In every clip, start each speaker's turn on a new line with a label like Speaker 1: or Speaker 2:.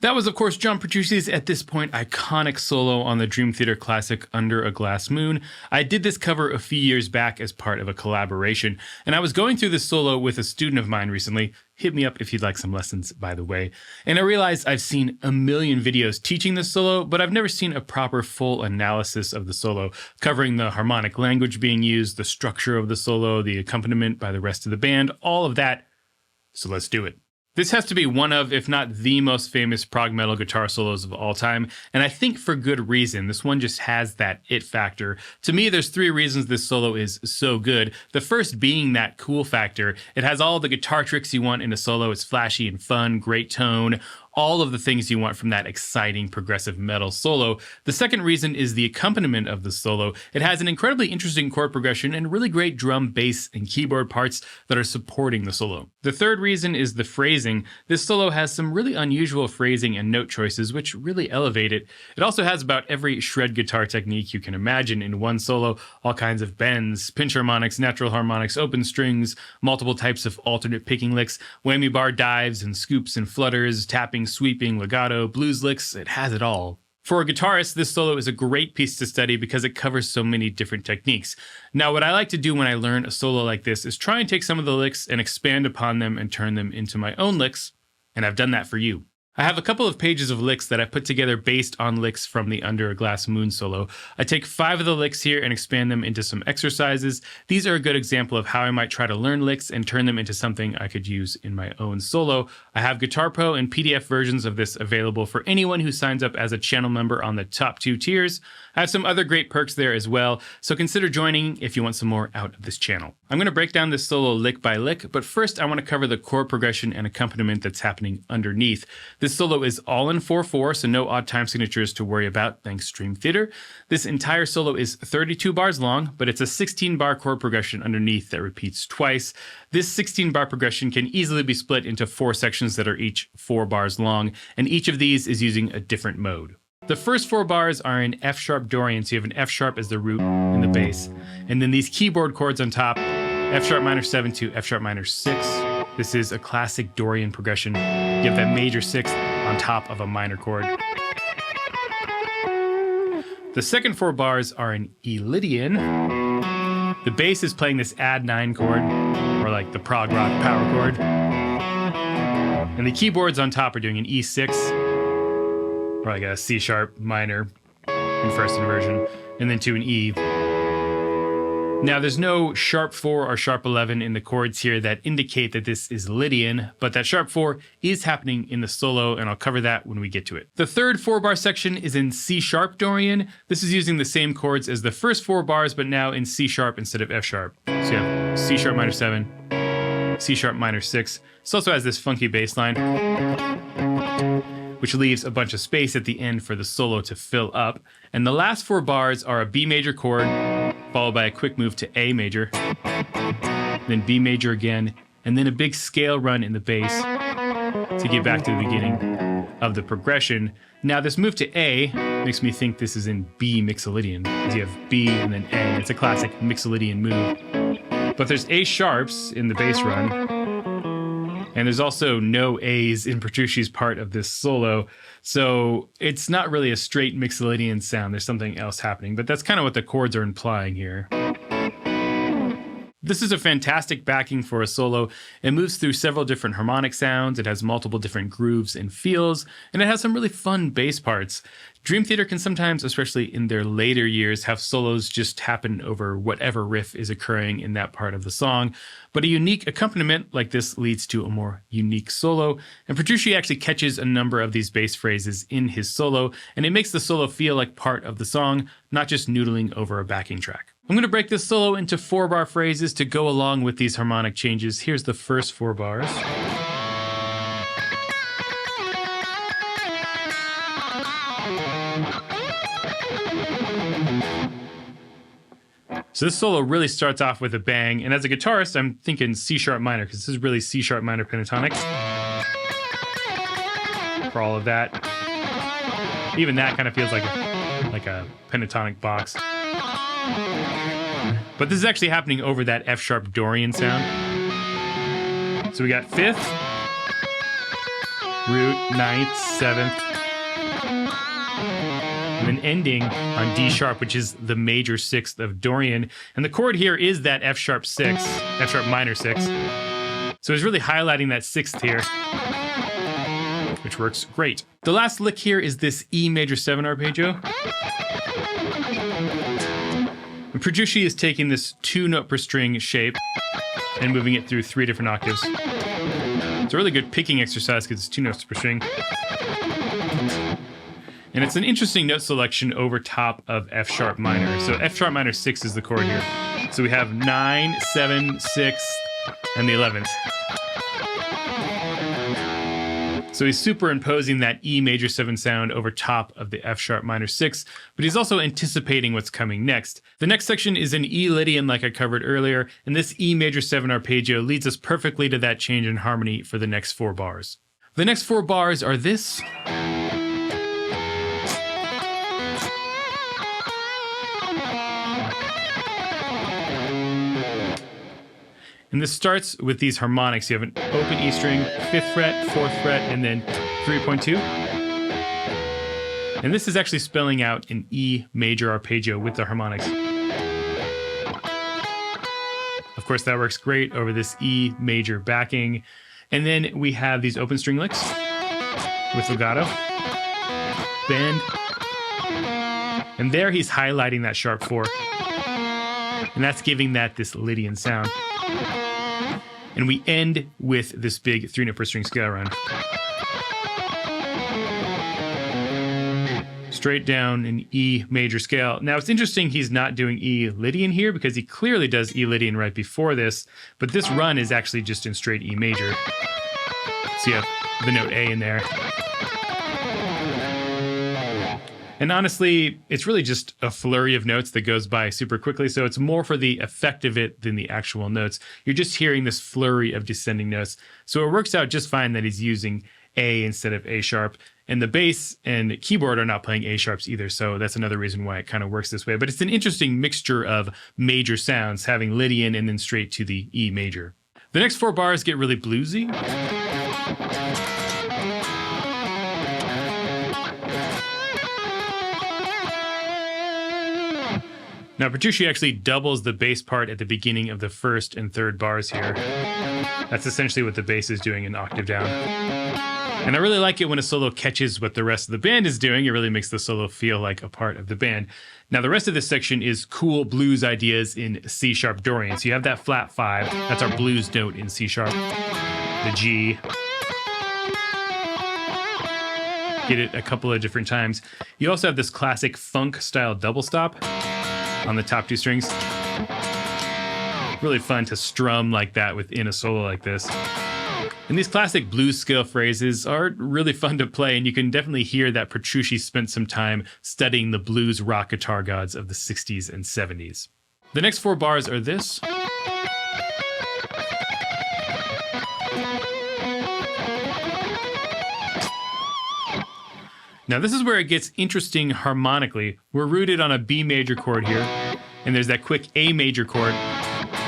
Speaker 1: That was, of course, John Petrucci's, at this point, iconic solo on the Dream Theater classic Under a Glass Moon. I did this cover a few years back as part of a collaboration, and I was going through this solo with a student of mine recently. Hit me up if you'd like some lessons, by the way. And I realized I've seen a million videos teaching this solo, but I've never seen a proper full analysis of the solo, covering the harmonic language being used, the structure of the solo, the accompaniment by the rest of the band, all of that. So let's do it. This has to be one of, if not the most famous prog metal guitar solos of all time, and I think for good reason. This one just has that it factor. To me, there's three reasons this solo is so good. The first being that cool factor. It has all the guitar tricks you want in a solo. It's flashy and fun, great tone, all of the things you want from that exciting progressive metal solo. The second reason is the accompaniment of the solo. It has an incredibly interesting chord progression and really great drum, bass, and keyboard parts that are supporting the solo. The third reason is the phrasing. This solo has some really unusual phrasing and note choices which really elevate it. It also has about every shred guitar technique you can imagine in one solo, all kinds of bends, pinch harmonics, natural harmonics, open strings, multiple types of alternate picking licks, whammy bar dives and scoops and flutters, tapping, sweeping, legato, blues licks. It has it all. For a guitarist, this solo is a great piece to study because it covers so many different techniques. Now, what I like to do when I learn a solo like this is try and take some of the licks and expand upon them and turn them into my own licks, and I've done that for you. I have a couple of pages of licks that I put together based on licks from the Under a Glass Moon solo. I take 5 of the licks here and expand them into some exercises. These are a good example of how I might try to learn licks and turn them into something I could use in my own solo. I have Guitar Pro and PDF versions of this available for anyone who signs up as a channel member on the top 2 tiers. I have some other great perks there as well, so consider joining if you want some more out of this channel. I'm going to break down this solo lick by lick, but first I want to cover the chord progression and accompaniment that's happening underneath. This solo is all in 4/4, so no odd time signatures to worry about, thanks Dream Theater. This entire solo is 32 bars long, but it's a 16-bar chord progression underneath that repeats twice. This 16-bar progression can easily be split into 4 sections that are each 4 bars long, and each of these is using a different mode. The first 4 bars are in F-sharp Dorian, so you have an F-sharp as the root in the bass, and then these keyboard chords on top, F-sharp minor 7 to F-sharp minor 6. This is a classic Dorian progression. You have that major 6th on top of a minor chord. The second 4 bars are in E Lydian. The bass is playing this add 9 chord, or like the prog rock power chord. And the keyboards on top are doing an E6, or like a C sharp minor in first inversion, and then to an E. Now, there's no sharp 4 or sharp 11 in the chords here that indicate that this is Lydian, but that sharp 4 is happening in the solo, and I'll cover that when we get to it. The third 4-bar section is in C sharp Dorian. This is using the same chords as the first 4 bars, but now in C sharp instead of F sharp. So you have C sharp minor 7, C sharp minor 6. This also has this funky bass line, which leaves a bunch of space at the end for the solo to fill up. And the last 4 bars are a B major chord, followed by a quick move to A major, then B major again, and then a big scale run in the bass to get back to the beginning of the progression. Now, this move to A makes me think this is in B Mixolydian, because you have B and then A. It's a classic Mixolydian move. But there's A sharps in the bass run, and there's also no A's in Petrucci's part of this solo, so it's not really a straight Mixolydian sound. There's something else happening, but that's kind of what the chords are implying here. This is a fantastic backing for a solo. It moves through several different harmonic sounds, it has multiple different grooves and feels, and it has some really fun bass parts. Dream Theater can sometimes, especially in their later years, have solos just happen over whatever riff is occurring in that part of the song, but a unique accompaniment like this leads to a more unique solo, and Petrucci actually catches a number of these bass phrases in his solo, and it makes the solo feel like part of the song, not just noodling over a backing track. I'm going to break this solo into 4-bar phrases to go along with these harmonic changes. Here's the first 4 bars. So this solo really starts off with a bang, and as a guitarist, I'm thinking C sharp minor, because this is really C sharp minor pentatonic for all of that. Even that kind of feels like a pentatonic box. But this is actually happening over that F sharp Dorian sound. So we got 5th, root, ninth, seventh, and then ending on D sharp, which is the major sixth of Dorian. And the chord here is that F sharp minor six. So he's really highlighting that sixth here, which works great. The last lick here is this E major 7 arpeggio. And Petrucci is taking this 2-note per string shape and moving it through 3 different octaves. It's a really good picking exercise because it's 2 notes per string. And it's an interesting note selection over top of F sharp minor. So F sharp minor 6 is the chord here. So we have 9, 7, 6, and the 11th. So he's superimposing that E major 7 sound over top of the F sharp minor 6, but he's also anticipating what's coming next. The next section is an E Lydian like I covered earlier, and this E major 7 arpeggio leads us perfectly to that change in harmony for the next 4 bars. The next 4 bars are this. And this starts with these harmonics. You have an open E string, 5th fret, 4th fret, and then 3.2. And this is actually spelling out an E major arpeggio with the harmonics. Of course, that works great over this E major backing. And then we have these open string licks with legato, bend, and there he's highlighting that sharp 4. And that's giving that this Lydian sound. And we end with this big 3-note per string scale run. Straight down an E major scale. Now it's interesting he's not doing E Lydian here because he clearly does E Lydian right before this, but this run is actually just in straight E major. So you have the note A in there. And honestly, it's really just a flurry of notes that goes by super quickly, so it's more for the effect of it than the actual notes. You're just hearing this flurry of descending notes. So it works out just fine that he's using A instead of A sharp. And the bass and keyboard are not playing A sharps either, so that's another reason why it kind of works this way. But it's an interesting mixture of major sounds, having Lydian and then straight to the E major. The next 4 bars get really bluesy. Now, Petrucci actually doubles the bass part at the beginning of the 1st and 3rd bars here. That's essentially what the bass is doing an octave down. And I really like it when a solo catches what the rest of the band is doing. It really makes the solo feel like a part of the band. Now, the rest of this section is cool blues ideas in C sharp Dorian. So you have that flat 5. That's our blues note in C sharp. The G. Get it a couple of different times. You also have this classic funk style double stop on the top 2 strings. Really fun to strum like that within a solo like this. And these classic blues scale phrases are really fun to play, and you can definitely hear that Petrucci spent some time studying the blues rock guitar gods of the 60s and 70s. The next 4 bars are this. Now this is where it gets interesting harmonically. We're rooted on a B major chord here, and there's that quick A major chord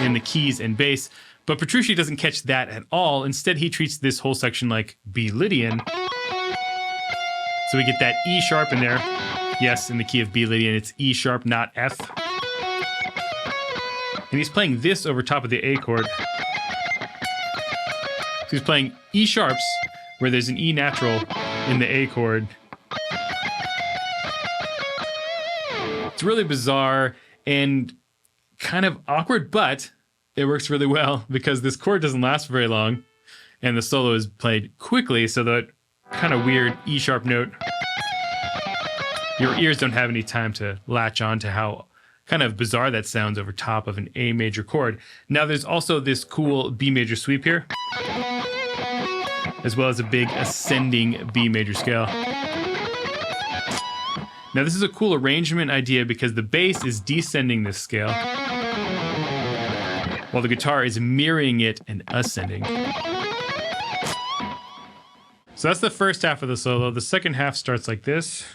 Speaker 1: in the keys and bass, but Petrucci doesn't catch that at all. Instead, he treats this whole section like B Lydian. So we get that E sharp in there. Yes, in the key of B Lydian, it's E sharp, not F. And he's playing this over top of the A chord. So he's playing E sharps, where there's an E natural in the A chord. It's really bizarre and kind of awkward, but it works really well because this chord doesn't last very long and the solo is played quickly, so that kind of weird E sharp note, your ears don't have any time to latch on to how kind of bizarre that sounds over top of an A major chord. Now there's also this cool B major sweep here, as well as a big ascending B major scale. Now this is a cool arrangement idea because the bass is descending this scale, while the guitar is mirroring it and ascending. So that's the first half of the solo. The second half starts like this.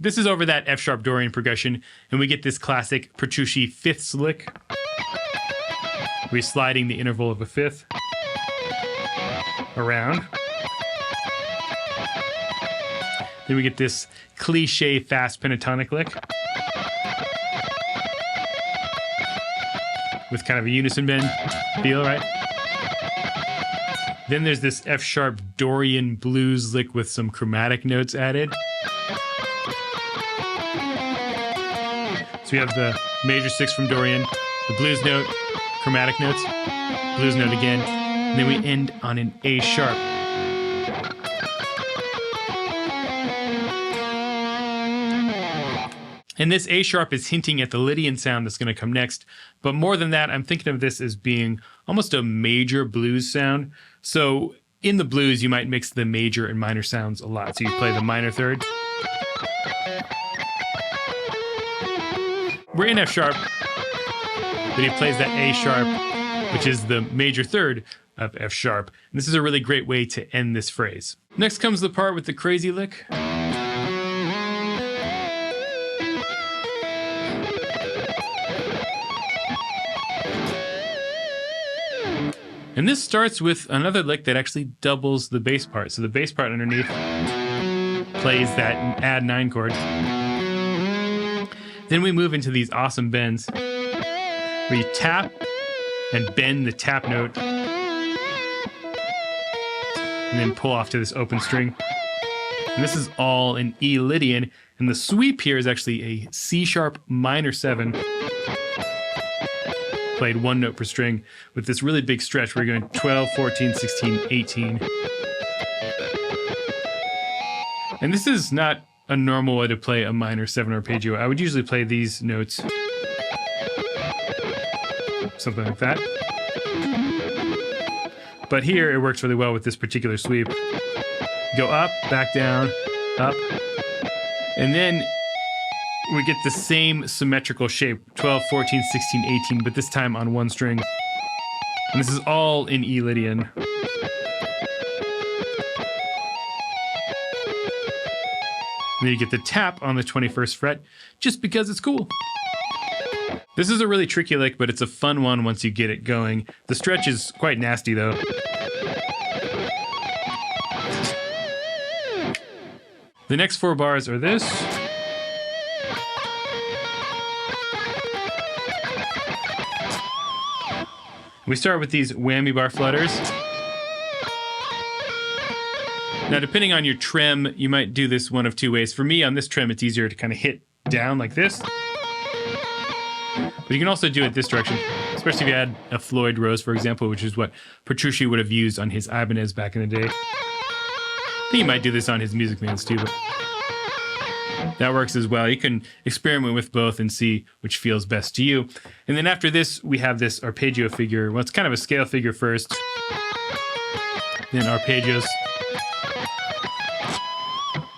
Speaker 1: This is over that F sharp Dorian progression, and we get this classic Petrucci fifths lick. We're sliding the interval of a fifth around. Then we get this cliche fast pentatonic lick with kind of a unison bend feel, right? Then there's this F sharp Dorian blues lick with some chromatic notes added. So we have the major 6 from Dorian, the blues note, chromatic notes, blues note again, and then we end on an A sharp. And this A sharp is hinting at the Lydian sound that's going to come next. But more than that, I'm thinking of this as being almost a major blues sound. So in the blues, you might mix the major and minor sounds a lot. So you play the minor third. We're in F sharp, but he plays that A sharp, which is the major third of F sharp. And this is a really great way to end this phrase. Next comes the part with the crazy lick. And this starts with another lick that actually doubles the bass part. So the bass part underneath plays that add 9 chord. Then we move into these awesome bends where you tap and bend the tap note and then pull off to this open string. And this is all in E Lydian. And the sweep here is actually a C sharp minor 7. Played 1 note per string with this really big stretch where you're going 12, 14, 16, 18. And this is not a normal way to play a minor 7 arpeggio. I would usually play these notes. Something like that. But here it works really well with this particular sweep. Go up, back down, up. And then we get the same symmetrical shape, 12, 14, 16, 18, but this time on 1 string. And this is all in E Lydian. And then you get the tap on the 21st fret, just because it's cool. This is a really tricky lick, but it's a fun one once you get it going. The stretch is quite nasty, though. The next 4 bars are this. We start with these whammy bar flutters. Now, depending on your trem, you might do this one of 2 ways. For me, on this trem, it's easier to kind of hit down like this. But you can also do it this direction, especially if you had a Floyd Rose, for example, which is what Petrucci would have used on his Ibanez back in the day. I think you might do this on his Music Mans too, but that works as well. You can experiment with both and see which feels best to you. And then after this, we have this arpeggio figure. Well, it's kind of a scale figure first, then arpeggios.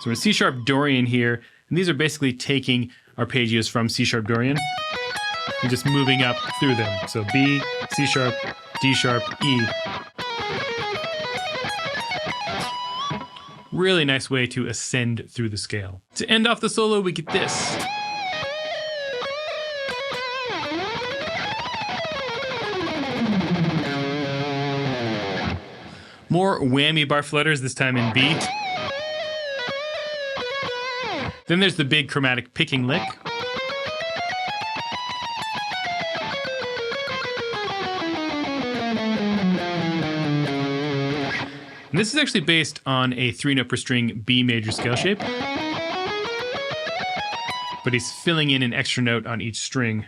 Speaker 1: So we're in C sharp Dorian here, and these are basically taking arpeggios from C sharp Dorian and just moving up through them. So B, C sharp, D sharp, E. Really nice way to ascend through the scale. To end off the solo, we get this. More whammy bar flutters, this time in B. Then there's the big chromatic picking lick. And this is actually based on a 3-note per string B major scale shape. But he's filling in an extra note on each string.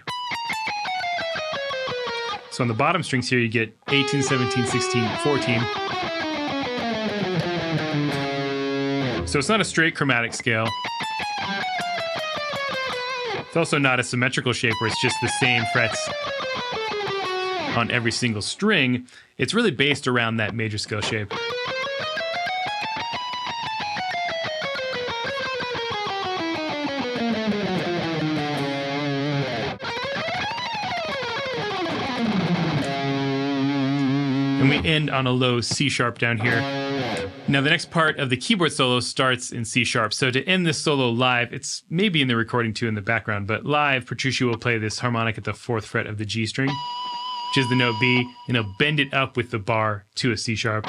Speaker 1: So on the bottom strings here, you get 18, 17, 16, 14. So it's not a straight chromatic scale. It's also not a symmetrical shape where it's just the same frets on every single string. It's really based around that major scale shape. And we end on a low C sharp down here. Now, the next part of the keyboard solo starts in C sharp. So to end this solo live, it's maybe in the recording too in the background, but live, Petrucci will play this harmonic at the 4th fret of the G string, which is the note B, and he'll bend it up with the bar to a C sharp.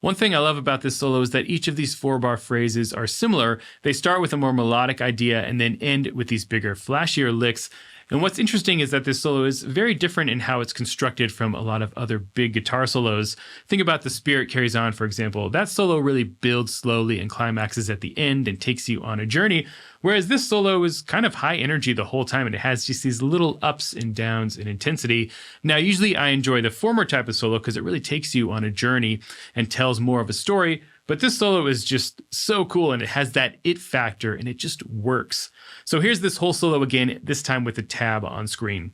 Speaker 1: One thing I love about this solo is that each of these 4-bar phrases are similar. They start with a more melodic idea and then end with these bigger, flashier licks. And what's interesting is that this solo is very different in how it's constructed from a lot of other big guitar solos. Think about The Spirit Carries On, for example. That solo really builds slowly and climaxes at the end and takes you on a journey, whereas this solo is kind of high energy the whole time and it has just these little ups and downs in intensity. Now, usually I enjoy the former type of solo because it really takes you on a journey and tells more of a story. But this solo is just so cool and it has that it factor and it just works. So here's this whole solo again, this time with the tab on screen.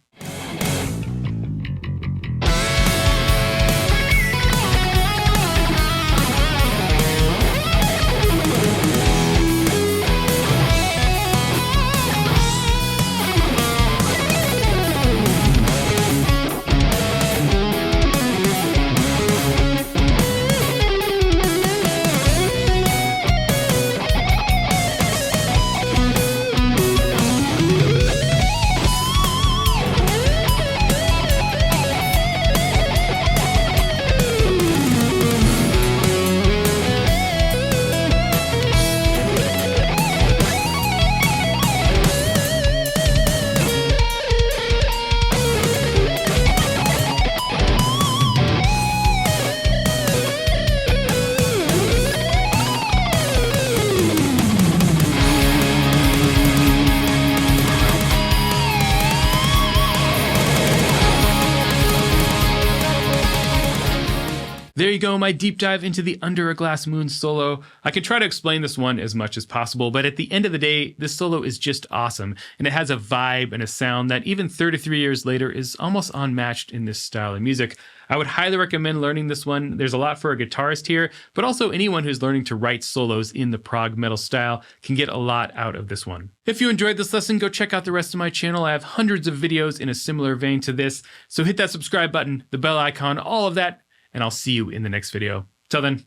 Speaker 1: There you go, my deep dive into the Under a Glass Moon solo. I can try to explain this one as much as possible, but at the end of the day, this solo is just awesome, and it has a vibe and a sound that even 33 years later is almost unmatched in this style of music. I would highly recommend learning this one. There's a lot for a guitarist here, but also anyone who's learning to write solos in the prog metal style can get a lot out of this one. If you enjoyed this lesson, go check out the rest of my channel. I have hundreds of videos in a similar vein to this, so hit that subscribe button, the bell icon, all of that, and I'll see you in the next video. Till then,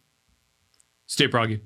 Speaker 1: stay proggy.